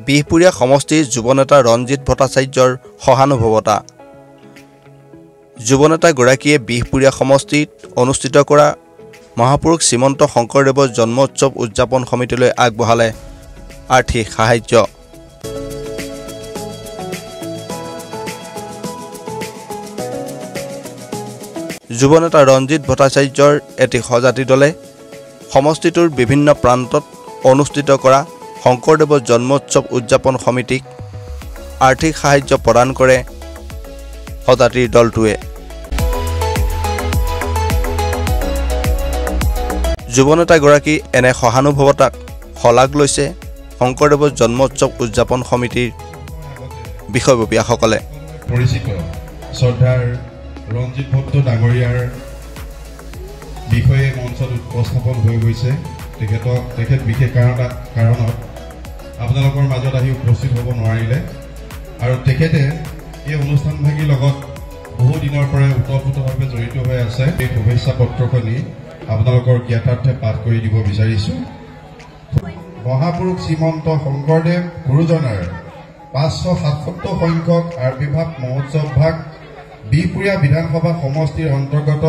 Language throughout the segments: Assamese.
বিহপুৰীয়া সমষ্টিৰ যুৱনেতা ৰঞ্জিত ভট্টাচাৰ্যৰ সহানুভৱতা। যুৱনেতাগৰাকীয়ে বিহপুৰীয়া সমষ্টিত অনুষ্ঠিত কৰা মহাপুৰুষ শ্ৰীমন্ত শংকৰদেৱৰ জন্ম উৎসৱ উদযাপন সমিতিলৈ আগবঢ়ালে আৰ্থিক সাহায্য। যুৱনেতা ৰঞ্জিত ভট্টাচাৰ্যৰ এটি সজাতি দলে সমষ্টিটোৰ বিভিন্ন প্ৰান্তত অনুষ্ঠিত কৰা শংকৰদেৱৰ জন্ম উৎসৱ উদযাপন সমিতিক আৰ্থিক সাহায্য প্ৰদান কৰে। সজাতিৰ দলটোৱে যুৱনেতাগৰাকী এনে সহানুভৱতাক শলাগ লৈছে শংকৰদেৱৰ জন্ম উৎসৱ উদযাপন সমিতিৰ বিষয়ববীয়াসকলে। পৰিচিত শ্ৰদ্ধাৰ ৰঞ্জিত ভট্ট ডাঙৰীয়াৰ বিষয়ে মঞ্চত উপস্থাপন হৈ গৈছে। তেখেত বিশেষ কাৰণত আপোনালোকৰ মাজত আহি উপস্থিত হ'ব নোৱাৰিলে আৰু তেখেতে এই অনুষ্ঠানভাগীৰ লগত বহু দিনৰ পৰাই ওতঃপ্ৰোতভাৱে জড়িত হৈ আছে। এই শুভেচ্ছা পত্ৰখনি আপোনালোকৰ জ্ঞাতাৰ্থে পাঠ কৰি দিব বিচাৰিছোঁ। মহাপুৰুষ শ্ৰীমন্ত শংকৰদেৱ গুৰুজনাৰ 577 সংখ্যক আৱিৰ্ভাৱ মহোৎসৱ ভাগ বিহপুৰীয়া বিধানসভা সমষ্টিৰ অন্তৰ্গত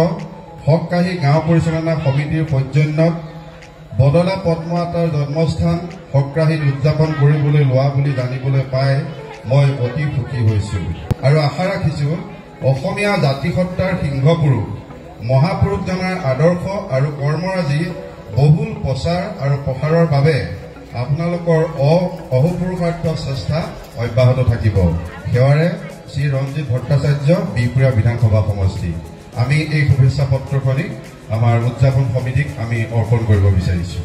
হককাহী গাঁও পৰিচালনা সমিতিৰ সৌজন্যত বদলা পদ্মাৱতাৰ জন্মস্থান হককাহীত উদযাপন কৰিবলৈ লোৱা বুলি জানিবলৈ পাই মই অতি সুখী হৈছোঁ আৰু আশা ৰাখিছোঁ অসমীয়া জাতিসত্তাৰ সিংহপুৰুষ মহাপুৰুষজনাৰ আদৰ্শ আৰু কৰ্মৰাজি বহুল প্ৰচাৰ আৰু প্ৰসাৰৰ বাবে আপোনালোকৰ অহোপুৰুষাৰ্থ চেষ্টা অব্যাহত থাকিব। সেৱাৰে শ্ৰী ৰঞ্জিত ভট্টাচাৰ্য, বিহপুৰীয়া বিধানসভা সমষ্টি। আমি এই শুভেচ্ছা পত্ৰখনি আমাৰ উদযাপন সমিতিক আমি অৰ্পণ কৰিব বিচাৰিছোঁ।